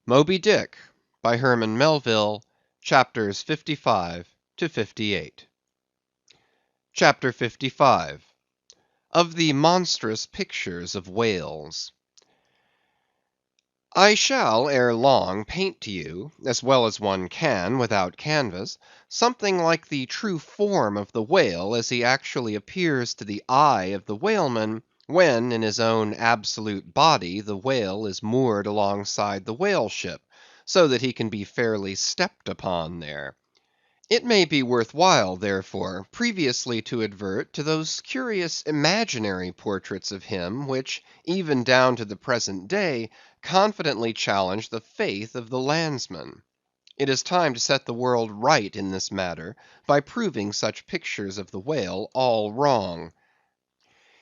Moby Dick, by Herman Melville, chapters 55 to 58. CHAPTER 55. Of the Monstrous Pictures of Whales. I shall ere long paint to you, as well as one can without canvas, something like the true form of the whale as he actually appears to the eye of the whaleman, when in his own absolute body the whale is moored alongside the whale ship, so that he can be fairly stepped upon there. It may be worth while, therefore, previously to advert to those curious imaginary portraits of him, which, even down to the present day, confidently challenge the faith of the landsman. It is time to set the world right in this matter, by proving such pictures of the whale all wrong.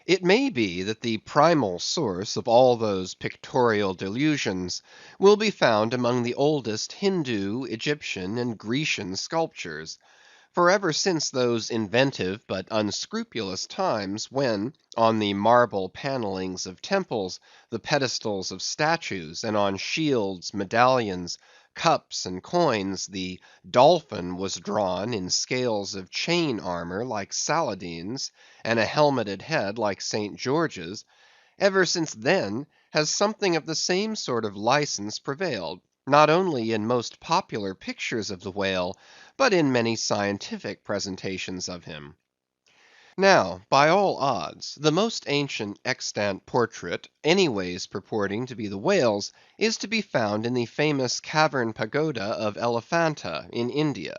It may be that the primal source of all those pictorial delusions will be found among the oldest Hindoo, Egyptian, and Grecian sculptures. For ever since those inventive but unscrupulous times, when, on the marble panellings of temples, the pedestals of statues, and on shields, medallions, cups, and coins, the dolphin was drawn in scales of chain armour like Saladin's, and a helmeted head like St. George's; ever since then has something of the same sort of license prevailed, not only in most popular pictures of the whale, but in many scientific presentations of him. Now, by all odds, the most ancient extant portrait, anyways purporting to be the whale's, is to be found in the famous cavern pagoda of Elephanta, in India.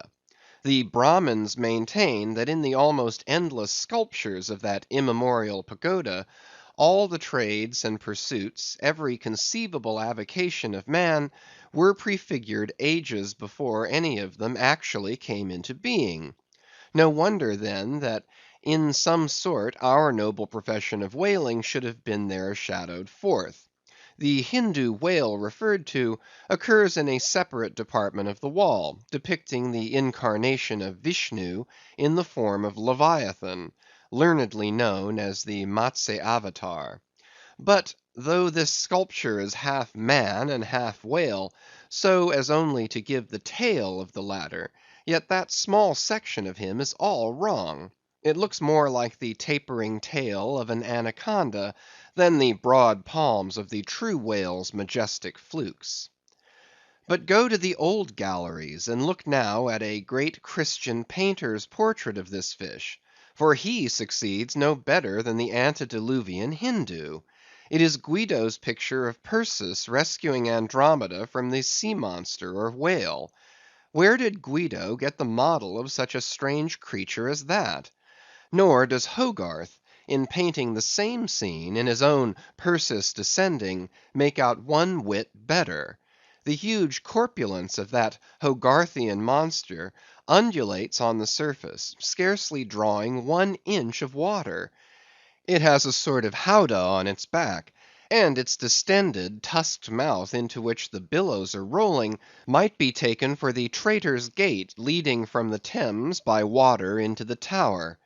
The Brahmins maintain that in the almost endless sculptures of that immemorial pagoda, all the trades and pursuits, every conceivable avocation of man, were prefigured ages before any of them actually came into being. No wonder, then, that in some sort our noble profession of whaling should have been there shadowed forth. The Hindoo whale referred to occurs in a separate department of the wall, depicting the incarnation of Vishnu in the form of Leviathan, learnedly known as the Matsya Avatar. But though this sculpture is half man and half whale, so as only to give the tail of the latter, yet that small section of him is all wrong. It looks more like the tapering tail of an anaconda than the broad palms of the true whale's majestic flukes. But go to the old galleries, and look now at a great Christian painter's portrait of this fish, for he succeeds no better than the antediluvian Hindoo. It is Guido's picture of Perseus rescuing Andromeda from the sea monster or whale. Where did Guido get the model of such a strange creature as that? Nor does Hogarth, in painting the same scene in his own Perseus Descending, make out one whit better. The huge corpulence of that Hogarthian monster undulates on the surface, scarcely drawing 1 inch of water. It has a sort of howdah on its back, and its distended, tusked mouth into which the billows are rolling, might be taken for the Traitor's Gate leading from the Thames by water into the Tower.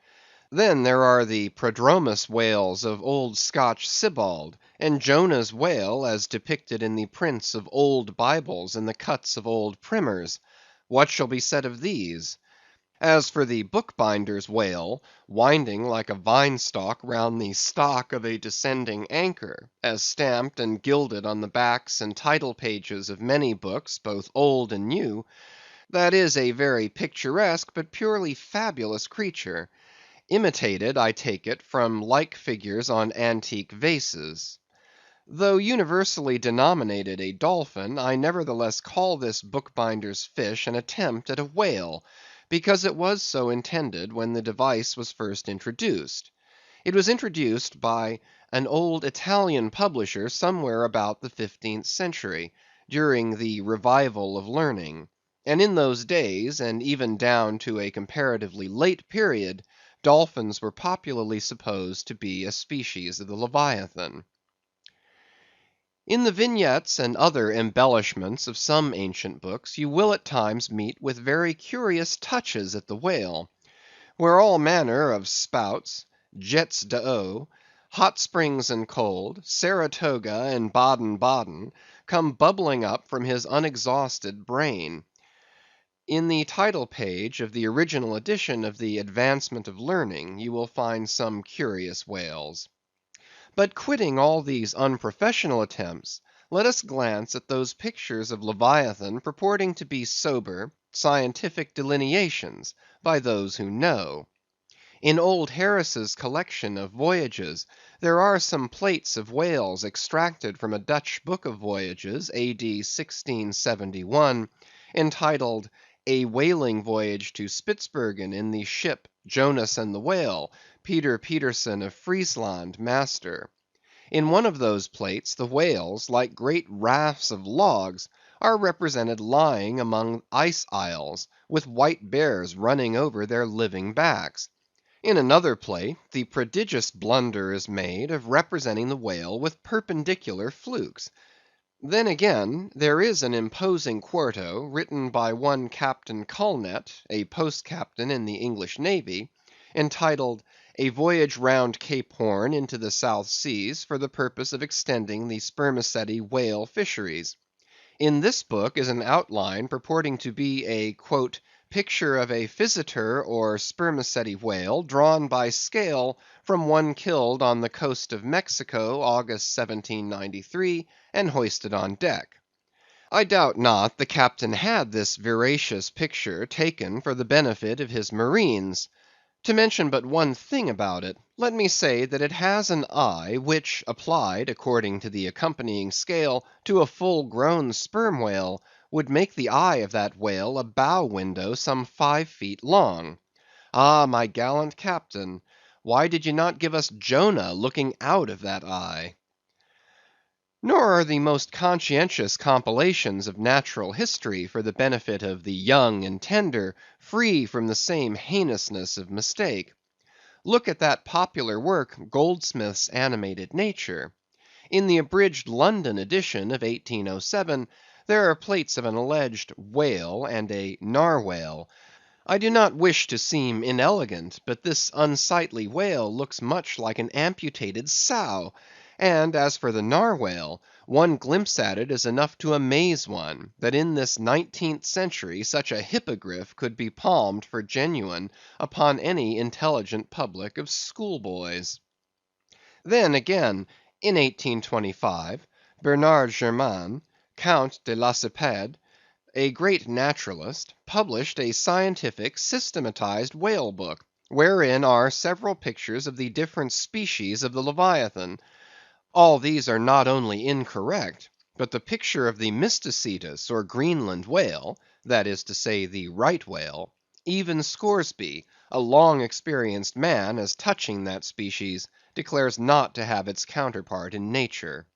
Then there are the Prodromus whales of old Scotch Sibbald, and Jonah's whale as depicted in the prints of old Bibles and the cuts of old primers. What shall be said of these? As for the bookbinder's whale, winding like a vine-stalk round the stock of a descending anchor, as stamped and gilded on the backs and title pages of many books, both old and new, that is a very picturesque but purely fabulous creature, imitated, I take it, from like figures on antique vases. Though universally denominated a dolphin, I nevertheless call this bookbinder's fish an attempt at a whale, because it was so intended when the device was first introduced. It was introduced by an old Italian publisher somewhere about the 15th century, during the revival of learning; and in those days, and even down to a comparatively late period, dolphins were popularly supposed to be a species of the Leviathan. In the vignettes and other embellishments of some ancient books, you will at times meet with very curious touches at the whale, where all manner of spouts, jets d'eau, hot springs and cold, Saratoga and Baden Baden, come bubbling up from his unexhausted brain. In the title page of the original edition of the Advancement of Learning, you will find some curious whales. But quitting all these unprofessional attempts, let us glance at those pictures of Leviathan purporting to be sober, scientific delineations by those who know. In old Harris's collection of voyages, there are some plates of whales extracted from a Dutch book of voyages, A.D. 1671, entitled A Whaling Voyage to Spitzbergen in the ship Jonas and the Whale, Peter Peterson of Friesland, master. In one of those plates, the whales, like great rafts of logs, are represented lying among ice isles, with white bears running over their living backs. In another plate, the prodigious blunder is made of representing the whale with perpendicular flukes. Then again, there is an imposing quarto, written by one Captain Culnet, a post-captain in the English Navy, entitled A Voyage round Cape Horn into the South Seas for the purpose of extending the spermaceti whale fisheries. In this book is an outline purporting to be a "picture of a physeter or spermaceti whale, drawn by scale from one killed on the coast of Mexico, August 1793, and hoisted on deck." I doubt not the captain had this veracious picture taken for the benefit of his marines. To mention but one thing about it, let me say that it has an eye which, applied, according to the accompanying scale, to a full-grown sperm whale, would make the eye of that whale a bow window some 5 feet long. Ah, my gallant captain, why did ye not give us Jonah looking out of that eye? Nor are the most conscientious compilations of natural history for the benefit of the young and tender free from the same heinousness of mistake. Look at that popular work, Goldsmith's Animated Nature. In the abridged London edition of 1807, there are plates of an alleged whale and a narwhale. I do not wish to seem inelegant, but this unsightly whale looks much like an amputated sow; and as for the narwhale, one glimpse at it is enough to amaze one, that in this 19th century such a hippogriff could be palmed for genuine upon any intelligent public of schoolboys. Then again, in 1825, Bernard Germain, Count de Lacépède, a great naturalist, published a scientific systematized whale book, wherein are several pictures of the different species of the Leviathan. All these are not only incorrect, but the picture of the Mysticetus or Greenland whale, that is to say the right whale, even Scoresby, a long experienced man as touching that species, declares not to have its counterpart in nature.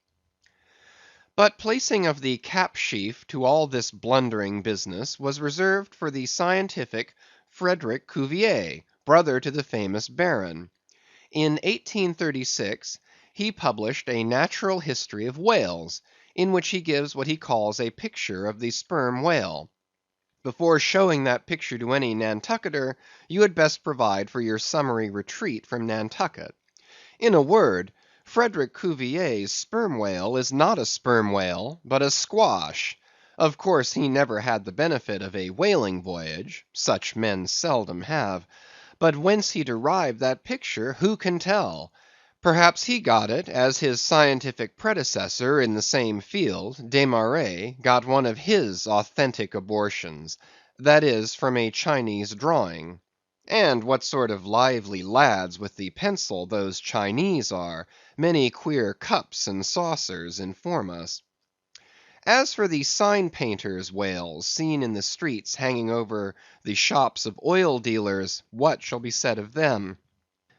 But placing of the cap sheaf to all this blundering business was reserved for the scientific Frederick Cuvier, brother to the famous Baron. In 1836 he published a Natural History of Whales, in which he gives what he calls a picture of the sperm whale. Before showing that picture to any Nantucketer, you had best provide for your summary retreat from Nantucket. In a word, Frederick Cuvier's sperm whale is not a sperm whale, but a squash. Of course he never had the benefit of a whaling voyage; such men seldom have. But whence he derived that picture, who can tell? Perhaps he got it, as his scientific predecessor in the same field, Desmarest, got one of his authentic abortions; that is, from a Chinese drawing. And what sort of lively lads with the pencil those Chinese are, many queer cups and saucers inform us. As for the sign painters' whales seen in the streets hanging over the shops of oil dealers, what shall be said of them?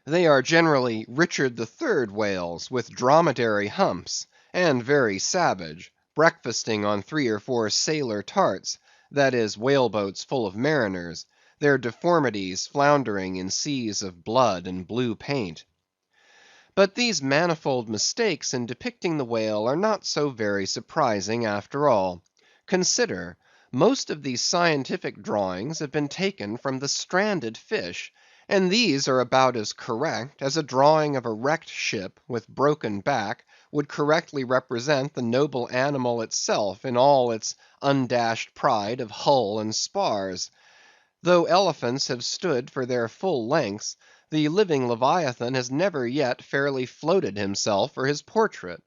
They are generally Richard III whales with dromedary humps, and very savage, breakfasting on 3 or 4 sailor tarts, that is, whale boats full of mariners, their deformities floundering in seas of blood and blue paint. But these manifold mistakes in depicting the whale are not so very surprising after all. Consider, most of these scientific drawings have been taken from the stranded fish, and these are about as correct as a drawing of a wrecked ship with broken back, would correctly represent the noble animal itself in all its undashed pride of hull and spars. Though elephants have stood for their full lengths, the living Leviathan has never yet fairly floated himself for his portrait.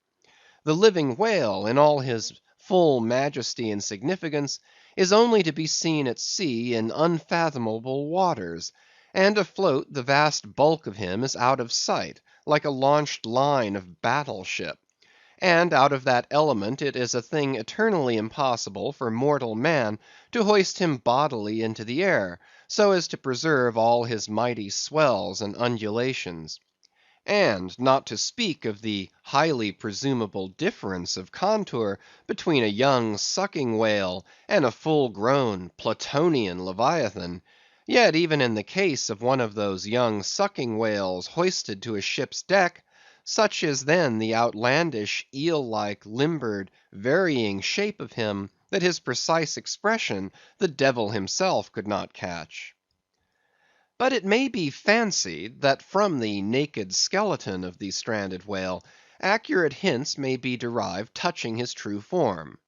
The living whale, in all his full majesty and significance, is only to be seen at sea in unfathomable waters; and afloat the vast bulk of him is out of sight, like a launched line of battle ship; and out of that element it is a thing eternally impossible for mortal man to hoist him bodily into the air, so as to preserve all his mighty swells and undulations. And not to speak of the highly presumable difference of contour between a young sucking whale and a full grown Platonian Leviathan, yet even in the case of one of those young sucking whales hoisted to a ship's deck, such is then the outlandish, eel-like, limbered, varying shape of him, that his precise expression the devil himself could not catch. But it may be fancied that from the naked skeleton of the stranded whale, accurate hints may be derived touching his true form.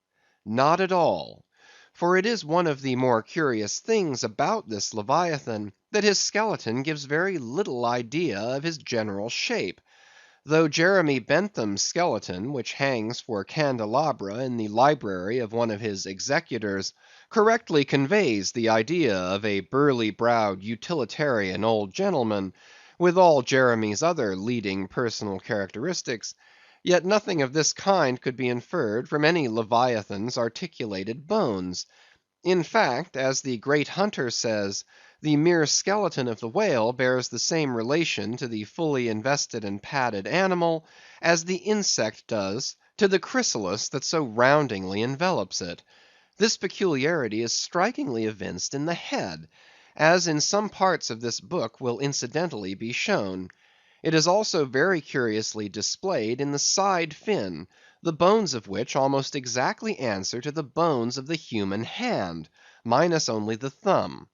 Not at all. For it is one of the more curious things about this Leviathan, that his skeleton gives very little idea of his general shape; though Jeremy Bentham's skeleton, which hangs for candelabra in the library of one of his executors, correctly conveys the idea of a burly-browed utilitarian old gentleman, with all Jeremy's other leading personal characteristics, yet nothing of this kind could be inferred from any Leviathan's articulated bones. In fact, as the great Hunter says, the mere skeleton of the whale bears the same relation to the fully invested and padded animal, as the insect does to the chrysalis that so roundingly envelops it. This peculiarity is strikingly evinced in the head, as in some parts of this book will incidentally be shown. It is also very curiously displayed in the side fin, the bones of which almost exactly answer to the bones of the human hand, minus only the thumb.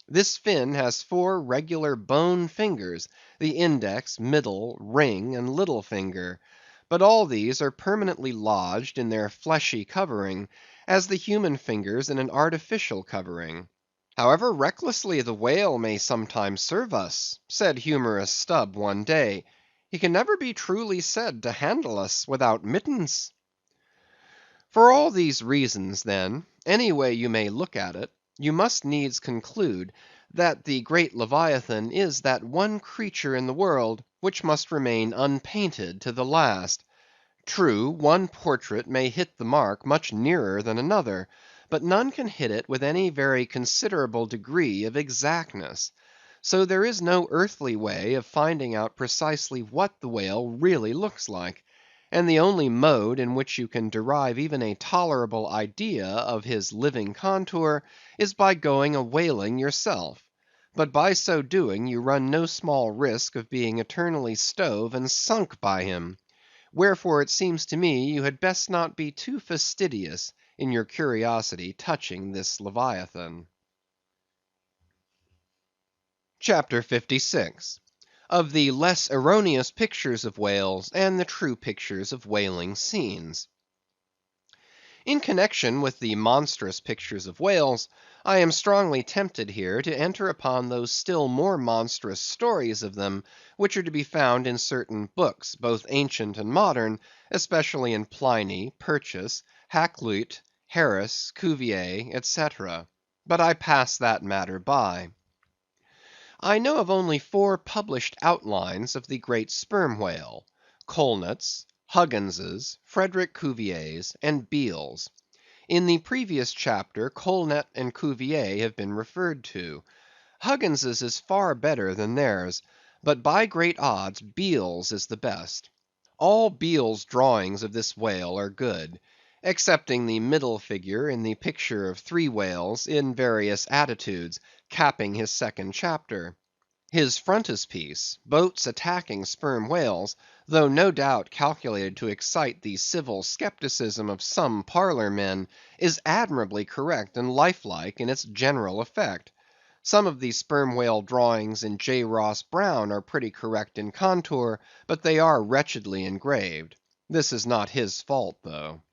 This fin has 4 regular bone fingers, the index, middle, ring, and little finger; but all these are permanently lodged in their fleshy covering, as the human fingers in an artificial covering. "However recklessly the whale may sometimes serve us," said humorous Stubb one day, "he can never be truly said to handle us without mittens." For all these reasons, then, any way you may look at it, you must needs conclude that the great Leviathan is that one creature in the world which must remain unpainted to the last. True, one portrait may hit the mark much nearer than another, but none can hit it with any very considerable degree of exactness. So there is no earthly way of finding out precisely what the whale really looks like; and the only mode in which you can derive even a tolerable idea of his living contour, is by going a whaling yourself; but by so doing you run no small risk of being eternally stove and sunk by him. Wherefore it seems to me you had best not be too fastidious in your curiosity touching this Leviathan. CHAPTER 56. Of the less erroneous pictures of whales, and the true pictures of whaling scenes. In connection with the monstrous pictures of whales, I am strongly tempted here to enter upon those still more monstrous stories of them, which are to be found in certain books, both ancient and modern, especially in Pliny, Purchas, Hakluyt, Harris, Cuvier, etc. But I pass that matter by. I know of only 4 published outlines of the great sperm whale: Colnett's, Huggins's, Frederick Cuvier's, and Beale's. In the previous chapter, Colnett and Cuvier have been referred to. Huggins's is far better than theirs, but by great odds Beale's is the best. All Beale's drawings of this whale are good, excepting the middle figure in the picture of 3 whales in various attitudes, capping his second chapter. His frontispiece, boats attacking sperm whales, though no doubt calculated to excite the civil skepticism of some parlor men, is admirably correct and lifelike in its general effect. Some of the sperm whale drawings in J. Ross Browne are pretty correct in contour, but they are wretchedly engraved. This is not his fault, though.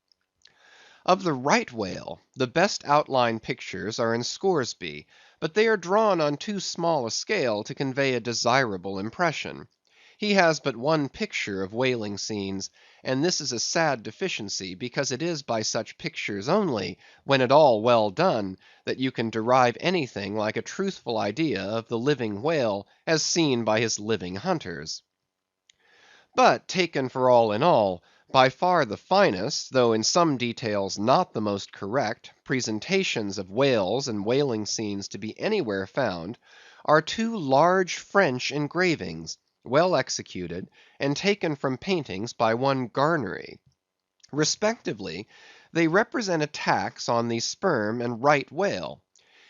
Of the right whale, the best outline pictures are in Scoresby, but they are drawn on too small a scale to convey a desirable impression. He has but one picture of whaling scenes, and this is a sad deficiency, because it is by such pictures only, when at all well done, that you can derive anything like a truthful idea of the living whale as seen by his living hunters. But taken for all in all, by far the finest, though in some details not the most correct, presentations of whales and whaling scenes to be anywhere found, are two large French engravings, well executed, and taken from paintings by one Garnery. Respectively, they represent attacks on the sperm and right whale.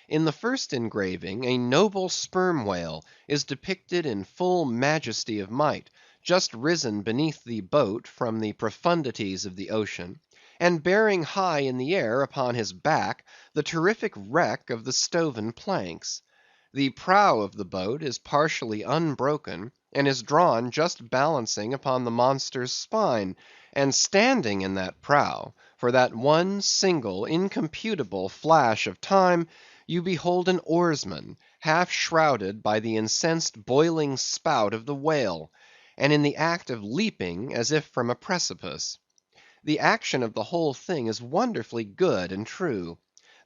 In the first engraving, a noble sperm whale is depicted in full majesty of might, just risen beneath the boat from the profundities of the ocean, and bearing high in the air upon his back the terrific wreck of the stoven planks. The prow of the boat is partially unbroken, and is drawn just balancing upon the monster's spine, and standing in that prow, for that one single incomputable flash of time, you behold an oarsman, half shrouded by the incensed boiling spout of the whale, and in the act of leaping as if from a precipice. The action of the whole thing is wonderfully good and true.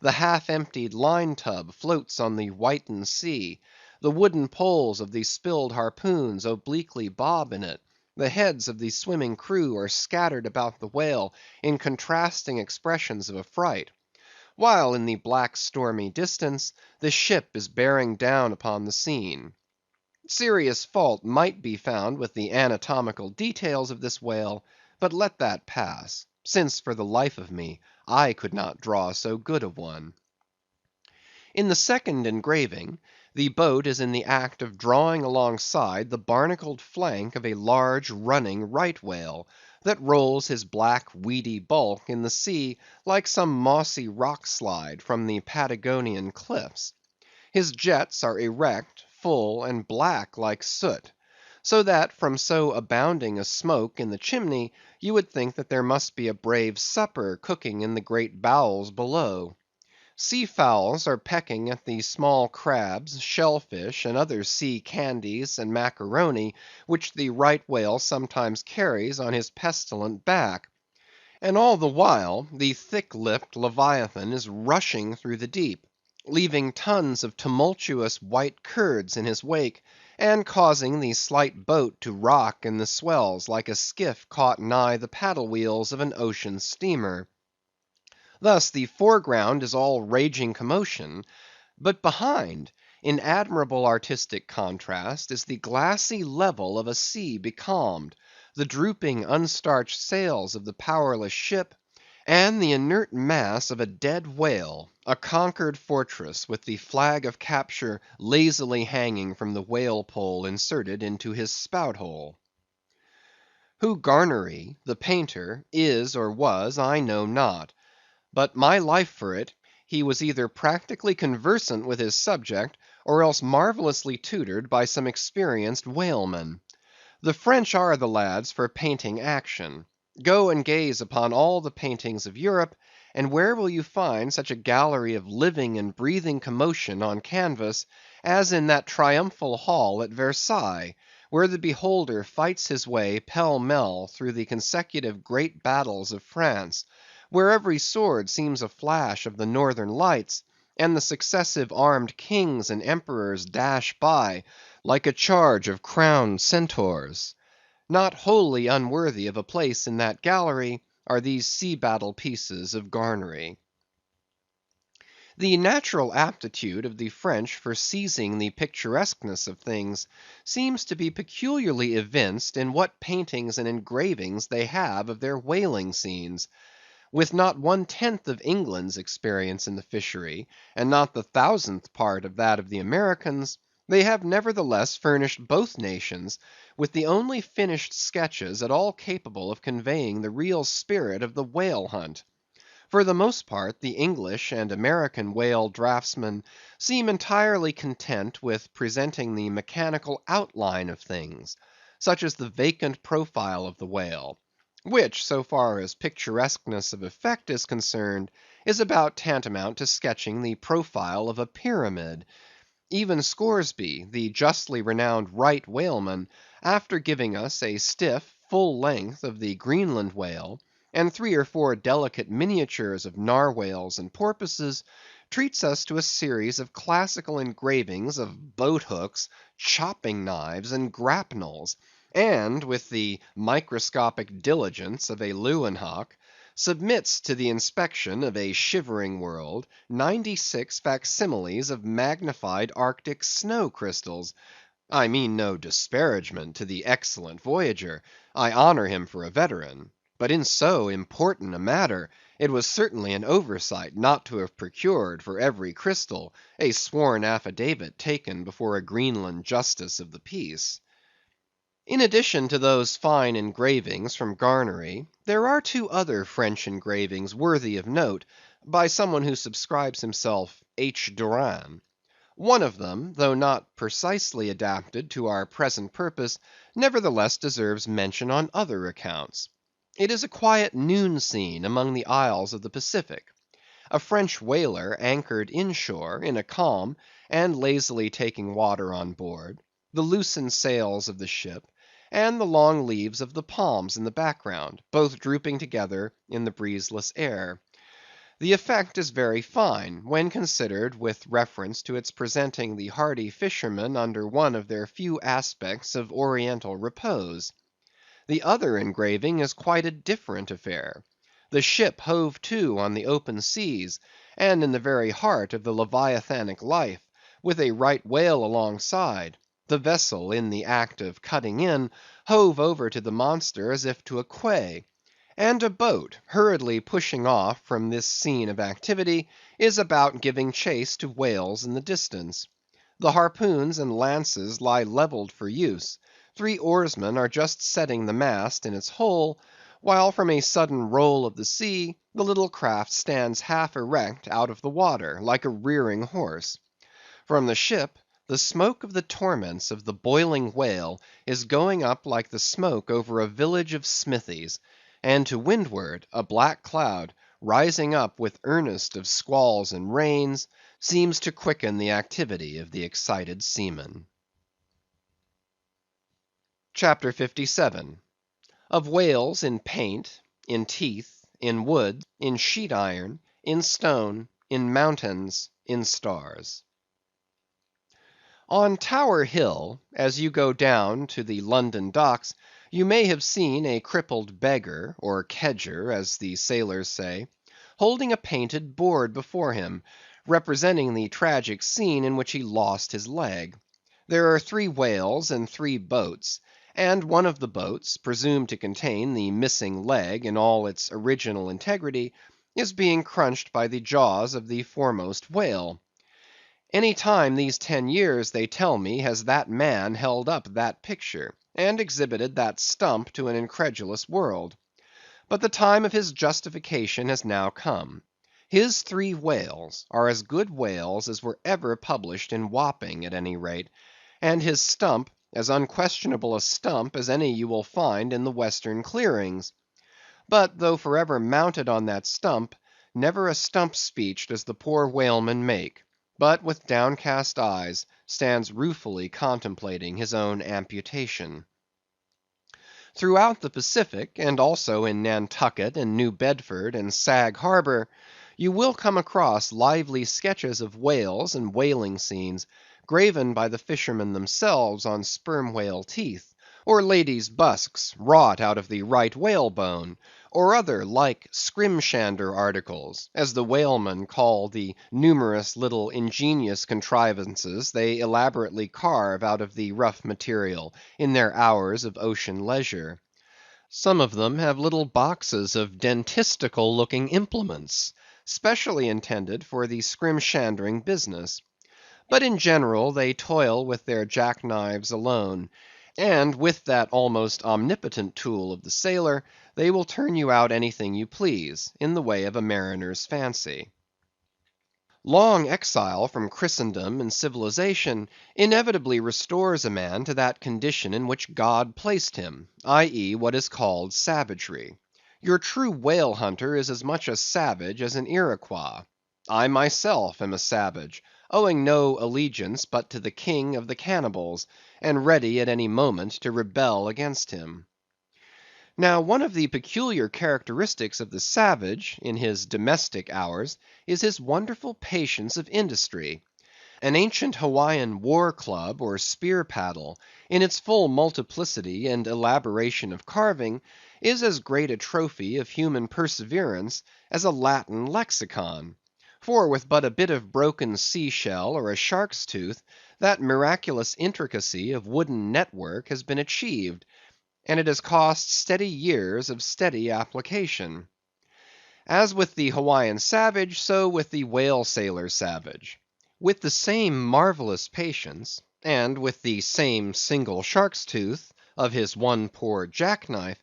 The half-emptied line-tub floats on the whitened sea; the wooden poles of the spilled harpoons obliquely bob in it; the heads of the swimming crew are scattered about the whale in contrasting expressions of affright; while in the black stormy distance, the ship is bearing down upon the scene. Serious fault might be found with the anatomical details of this whale, but let that pass, since for the life of me I could not draw so good a one. In the second engraving, the boat is in the act of drawing alongside the barnacled flank of a large running right whale, that rolls his black weedy bulk in the sea like some mossy rock slide from the Patagonian cliffs. His jets are erect, full, and black like soot; so that from so abounding a smoke in the chimney, you would think that there must be a brave supper cooking in the great bowels below. Sea fowls are pecking at the small crabs, shell fish, and other sea candies and macaroni, which the right whale sometimes carries on his pestilent back. And all the while, the thick-lipped Leviathan is rushing through the deep, leaving tons of tumultuous white curds in his wake, and causing the slight boat to rock in the swells like a skiff caught nigh the paddle wheels of an ocean steamer. Thus the foreground is all raging commotion, but behind, in admirable artistic contrast, is the glassy level of a sea becalmed, the drooping unstarched sails of the powerless ship, and the inert mass of a dead whale, a conquered fortress, with the flag of capture lazily hanging from the whale pole inserted into his spout hole. Who Garnery, the painter, is or was, I know not; but my life for it, he was either practically conversant with his subject, or else marvellously tutored by some experienced whaleman. The French are the lads for painting action. Go and gaze upon all the paintings of Europe, and where will you find such a gallery of living and breathing commotion on canvas, as in that triumphal hall at Versailles, where the beholder fights his way pell-mell through the consecutive great battles of France, where every sword seems a flash of the northern lights, and the successive armed kings and emperors dash by like a charge of crowned centaurs. Not wholly unworthy of a place in that gallery are these sea battle pieces of Garnery. The natural aptitude of the French for seizing the picturesqueness of things seems to be peculiarly evinced in what paintings and engravings they have of their whaling scenes. With not 1/10 of England's experience in the fishery, and not the 1,000th part of that of the Americans, they have nevertheless furnished both nations with the only finished sketches at all capable of conveying the real spirit of the whale hunt. For the most part, the English and American whale draughtsmen seem entirely content with presenting the mechanical outline of things, such as the vacant profile of the whale, which, so far as picturesqueness of effect is concerned, is about tantamount to sketching the profile of a pyramid. Even Scoresby, the justly renowned right whaleman, after giving us a stiff, full length of the Greenland whale, and 3 or 4 delicate miniatures of narwhales and porpoises, treats us to a series of classical engravings of boat hooks, chopping knives, and grapnels, and, with the microscopic diligence of a Leeuwenhoek, submits to the inspection of a shivering world 96 facsimiles of magnified Arctic snow crystals. I mean no disparagement to the excellent voyager. I honor him for a veteran. But in so important a matter, it was certainly an oversight not to have procured for every crystal a sworn affidavit taken before a Greenland justice of the peace. In addition to those fine engravings from Garnery, there are 2 other French engravings worthy of note, by someone who subscribes himself H. Doran. One of them, though not precisely adapted to our present purpose, nevertheless deserves mention on other accounts. It is a quiet noon scene among the isles of the Pacific. A French whaler anchored inshore in a calm, and lazily taking water on board, the loosened sails of the ship, and the long leaves of the palms in the background, both drooping together in the breezeless air. The effect is very fine, when considered with reference to its presenting the hardy fishermen under one of their few aspects of oriental repose. The other engraving is quite a different affair. The ship hove to on the open seas, and in the very heart of the leviathanic life, with a right whale alongside. The vessel, in the act of cutting in, hove over to the monster as if to a quay; and a boat, hurriedly pushing off from this scene of activity, is about giving chase to whales in the distance. The harpoons and lances lie levelled for use; 3 oarsmen are just setting the mast in its hole, while from a sudden roll of the sea, the little craft stands half erect out of the water, like a rearing horse. From the ship, the smoke of the torments of the boiling whale is going up like the smoke over a village of smithies; and to windward, a black cloud, rising up with earnest of squalls and rains, seems to quicken the activity of the excited seamen. CHAPTER 57. Of Whales in paint, in teeth, in wood, in sheet iron, in stone, in mountains, in stars. On Tower Hill, as you go down to the London docks, you may have seen a crippled beggar, or kedger, as the sailors say, holding a painted board before him, representing the tragic scene in which he lost his leg. There are 3 whales and 3 boats, and one of the boats, presumed to contain the missing leg in all its original integrity, is being crunched by the jaws of the foremost whale. Any time these 10 years, they tell me, has that man held up that picture, and exhibited that stump to an incredulous world. But the time of his justification has now come. His 3 whales are as good whales as were ever published in Wapping, at any rate; and his stump as unquestionable a stump as any you will find in the western clearings. But though for ever mounted on that stump, never a stump speech does the poor whaleman make, but with downcast eyes stands ruefully contemplating his own amputation. Throughout the Pacific, and also in Nantucket and New Bedford and Sag Harbor, you will come across lively sketches of whales and whaling scenes, graven by the fishermen themselves on sperm whale teeth, or ladies' busks wrought out of the right whalebone, or other like scrimshander articles, as the whalemen call the numerous little ingenious contrivances they elaborately carve out of the rough material in their hours of ocean leisure. Some of them have little boxes of dentistical looking implements, specially intended for the scrimshandering business. But in general they toil with their jackknives alone; and with that almost omnipotent tool of the sailor, they will turn you out anything you please, in the way of a mariner's fancy. Long exile from Christendom and civilization inevitably restores a man to that condition in which God placed him, i.e., what is called savagery. Your true whale hunter is as much a savage as an Iroquois. I myself am a savage, owing no allegiance but to the king of the cannibals, and ready at any moment to rebel against him. Now, one of the peculiar characteristics of the savage, in his domestic hours, is his wonderful patience of industry. An ancient Hawaiian war club or spear paddle, in its full multiplicity and elaboration of carving, is as great a trophy of human perseverance as a Latin lexicon. For with but a bit of broken sea shell or a shark's tooth, that miraculous intricacy of wooden network has been achieved, and it has cost steady years of steady application. As with the Hawaiian savage, so with the whale sailor savage. With the same marvellous patience, and with the same single shark's tooth of his one poor jackknife,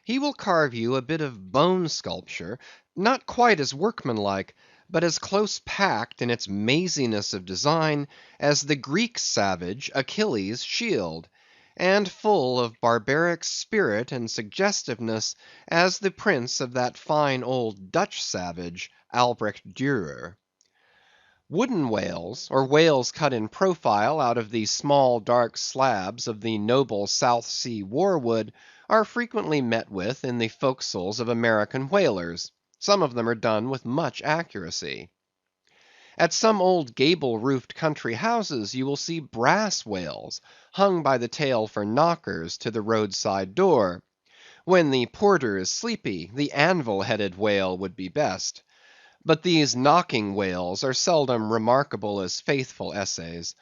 he will carve you a bit of bone sculpture, not quite as workmanlike, but as close packed in its maziness of design as the Greek savage Achilles' shield, and full of barbaric spirit and suggestiveness as the prints of that fine old Dutch savage, Albrecht Dürer. Wooden whales, or whales cut in profile out of the small dark slabs of the noble South Sea war wood, are frequently met with in the forecastles of American whalers. Some of them are done with much accuracy. At some old gable-roofed country houses you will see brass whales, hung by the tail for knockers to the roadside door. When the porter is sleepy, the anvil-headed whale would be best. But these knocking whales are seldom remarkable as faithful essays.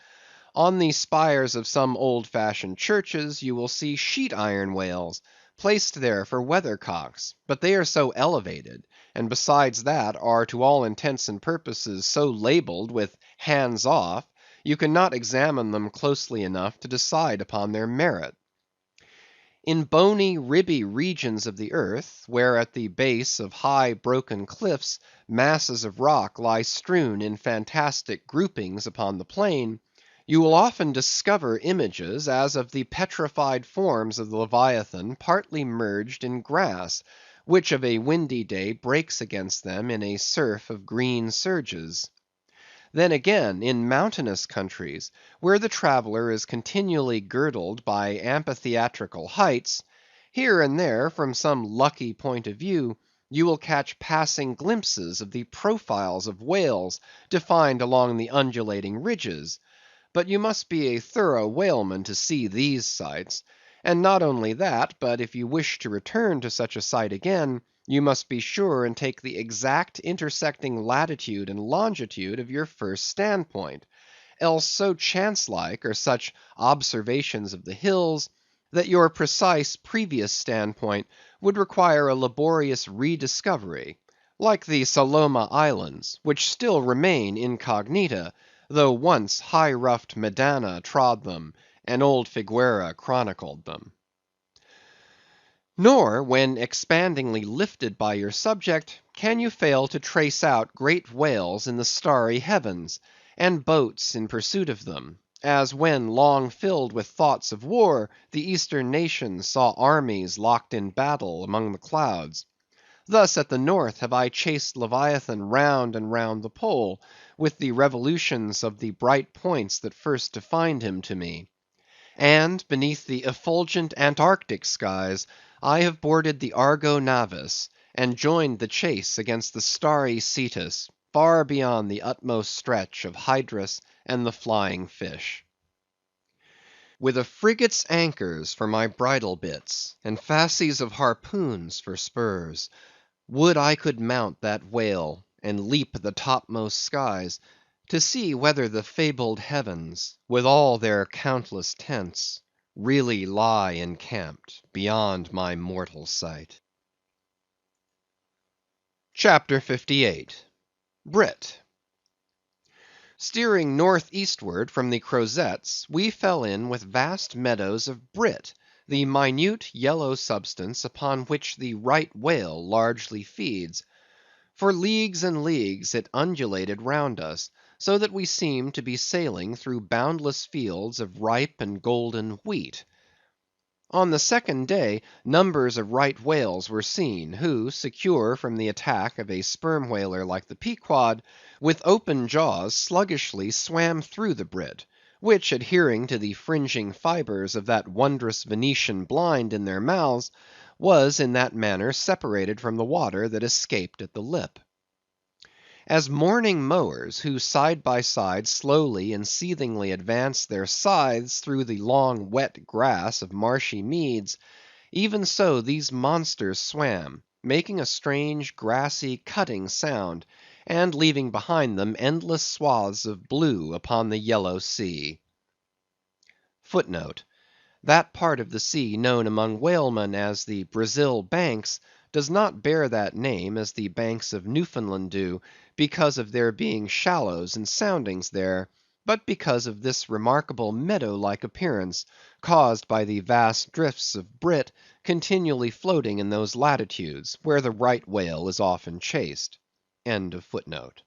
On the spires of some old-fashioned churches you will see sheet-iron whales, placed there for weathercocks, but they are so elevated, and besides that are to all intents and purposes so labelled with hands off, you cannot examine them closely enough to decide upon their merit. In bony, ribby regions of the earth, where at the base of high broken cliffs masses of rock lie strewn in fantastic groupings upon the plain, you will often discover images as of the petrified forms of the Leviathan partly merged in grass, which of a windy day breaks against them in a surf of green surges. Then again, in mountainous countries, where the traveller is continually girdled by amphitheatrical heights, here and there, from some lucky point of view, you will catch passing glimpses of the profiles of whales defined along the undulating ridges. But you must be a thorough whaleman to see these sights; and not only that, but if you wish to return to such a sight again, you must be sure and take the exact intersecting latitude and longitude of your first standpoint; else so chance-like are such observations of the hills, that your precise previous standpoint would require a laborious rediscovery, like the Saloma Islands, which still remain incognita, though once high-ruffed Medana trod them, and old Figuera chronicled them. Nor, when expandingly lifted by your subject, can you fail to trace out great whales in the starry heavens, and boats in pursuit of them; as when, long filled with thoughts of war, the Eastern nations saw armies locked in battle among the clouds. Thus at the North have I chased Leviathan round and round the Pole, with the revolutions of the bright points that first defined him to me. And beneath the effulgent Antarctic skies I have boarded the Argo Navis, and joined the chase against the starry Cetus, far beyond the utmost stretch of Hydrus and the flying fish. With a frigate's anchors for my bridle bits, and fasces of harpoons for spurs, would I could mount that whale, and leap the topmost skies, to see whether the fabled heavens, with all their countless tents, really lie encamped beyond my mortal sight. CHAPTER 58. Brit. Steering north-eastward from the Crozetts, we fell in with vast meadows of brit, the minute yellow substance upon which the right whale largely feeds. For leagues and leagues it undulated round us, so that we seemed to be sailing through boundless fields of ripe and golden wheat. On the second day, numbers of right whales were seen, who, secure from the attack of a sperm whaler like the Pequod, with open jaws sluggishly swam through the brit, which, adhering to the fringing fibres of that wondrous Venetian blind in their mouths, was in that manner separated from the water that escaped at the lip. As morning mowers, who side by side slowly and seethingly advance their scythes through the long wet grass of marshy meads, even so these monsters swam, making a strange grassy cutting sound, and leaving behind them endless swaths of blue upon the yellow sea. Footnote: that part of the sea known among whalemen as the Brazil Banks does not bear that name as the banks of Newfoundland do, because of there being shallows and soundings there, but because of this remarkable meadow-like appearance, caused by the vast drifts of brit continually floating in those latitudes, where the right whale is often chased. End of footnote.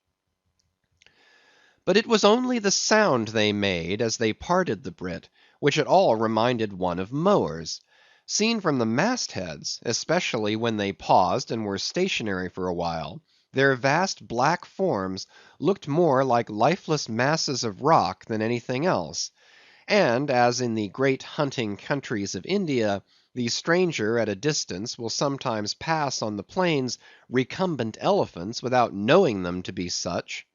But it was only the sound they made as they parted the brit, which at all reminded one of mowers. Seen from the mastheads, especially when they paused and were stationary for a while, their vast black forms looked more like lifeless masses of rock than anything else; and as in the great hunting countries of India, the stranger at a distance will sometimes pass on the plains recumbent elephants without knowing them to be such,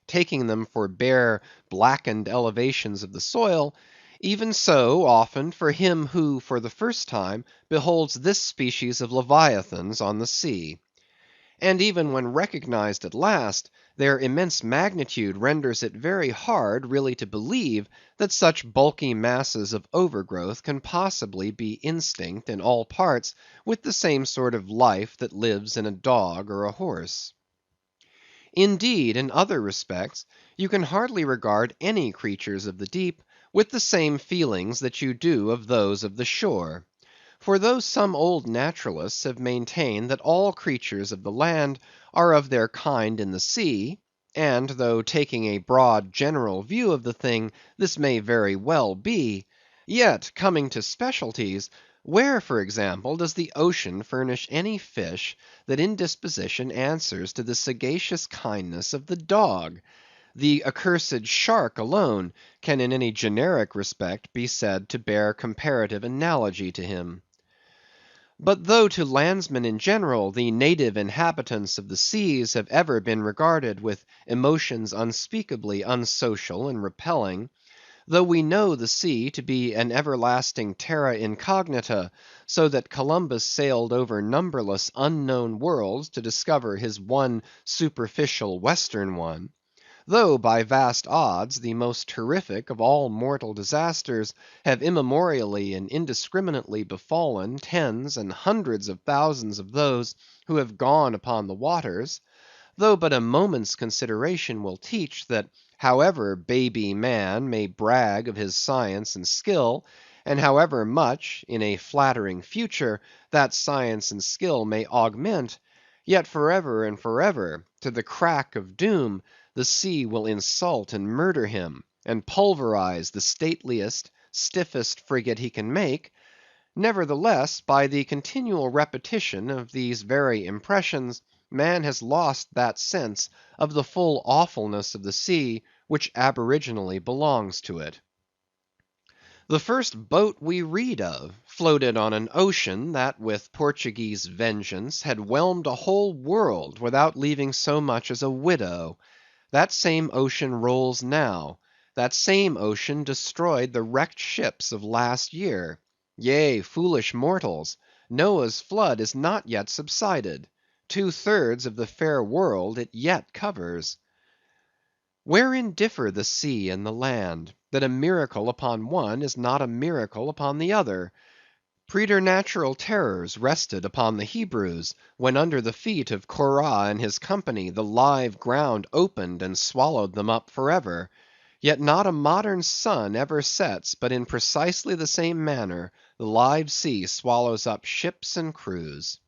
taking them for bare blackened elevations of the soil, even so often for him who for the first time beholds this species of leviathans on the sea. And even when recognized at last, their immense magnitude renders it very hard really to believe that such bulky masses of overgrowth can possibly be instinct in all parts with the same sort of life that lives in a dog or a horse. Indeed, in other respects, you can hardly regard any creatures of the deep with the same feelings that you do of those of the shore. For though some old naturalists have maintained that all creatures of the land are of their kind in the sea, and though taking a broad general view of the thing, this may very well be, yet coming to specialties, where, for example, does the ocean furnish any fish that in disposition answers to the sagacious kindness of the dog? The accursed shark alone can in any generic respect be said to bear comparative analogy to him. But though to landsmen in general the native inhabitants of the seas have ever been regarded with emotions unspeakably unsocial and repelling; though we know the sea to be an everlasting terra incognita, so that Columbus sailed over numberless unknown worlds to discover his one superficial western one; though by vast odds the most terrific of all mortal disasters have immemorially and indiscriminately befallen tens and hundreds of thousands of those who have gone upon the waters; though but a moment's consideration will teach that however baby man may brag of his science and skill, and however much, in a flattering future, that science and skill may augment, yet forever and forever, to the crack of doom, the sea will insult and murder him, and pulverize the stateliest, stiffest frigate he can make; nevertheless, by the continual repetition of these very impressions, man has lost that sense of the full awfulness of the sea which aboriginally belongs to it. The first boat we read of floated on an ocean that with Portuguese vengeance had whelmed a whole world without leaving so much as a widow. That same ocean rolls now; that same ocean destroyed the wrecked ships of last year. Yea, foolish mortals, Noah's flood is not yet subsided; 2/3 of the fair world it yet covers. Wherein differ the sea and the land, that a miracle upon one is not a miracle upon the other? Preternatural terrors rested upon the Hebrews, when under the feet of Korah and his company the live ground opened and swallowed them up for ever; yet not a modern sun ever sets but in precisely the same manner the live sea swallows up ships and crews.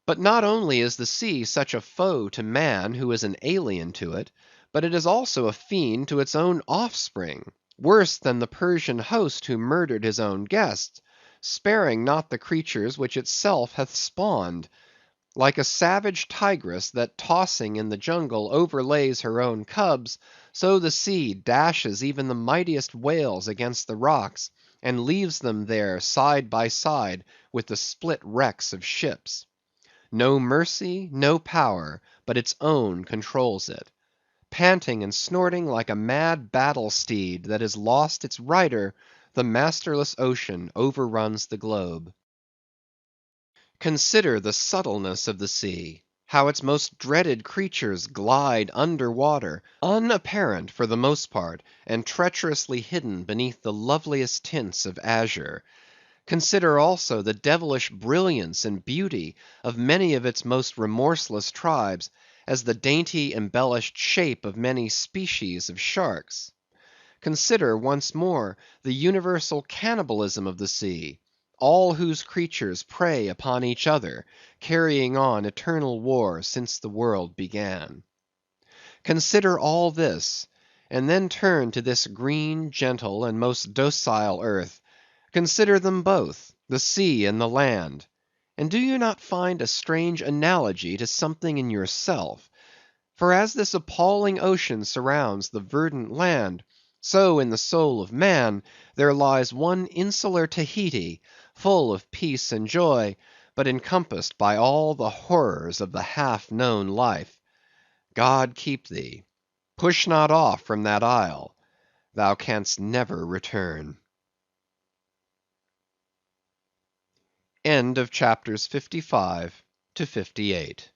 But not only is the sea such a foe to man who is an alien to it, but it is also a fiend to its own offspring, worse than the Persian host who murdered his own guests, sparing not the creatures which itself hath spawned. Like a savage tigress that tossing in the jungle overlays her own cubs, so the sea dashes even the mightiest whales against the rocks, and leaves them there side by side with the split wrecks of ships. No mercy, no power, but its own controls it. Panting and snorting like a mad battle steed that has lost its rider, the masterless ocean overruns the globe. Consider the subtleness of the sea; how its most dreaded creatures glide under water, unapparent for the most part, and treacherously hidden beneath the loveliest tints of azure. Consider also the devilish brilliance and beauty of many of its most remorseless tribes, as the dainty embellished shape of many species of sharks. Consider, once more, the universal cannibalism of the sea, all whose creatures prey upon each other, carrying on eternal war since the world began. Consider all this, and then turn to this green, gentle, and most docile earth. Consider them both, the sea and the land, and do you not find a strange analogy to something in yourself? For as this appalling ocean surrounds the verdant land, so in the soul of man there lies one insular Tahiti, full of peace and joy, but encompassed by all the horrors of the half known life. God keep thee! Push not off from that isle; thou canst never return. End of Chapters 55 to 58.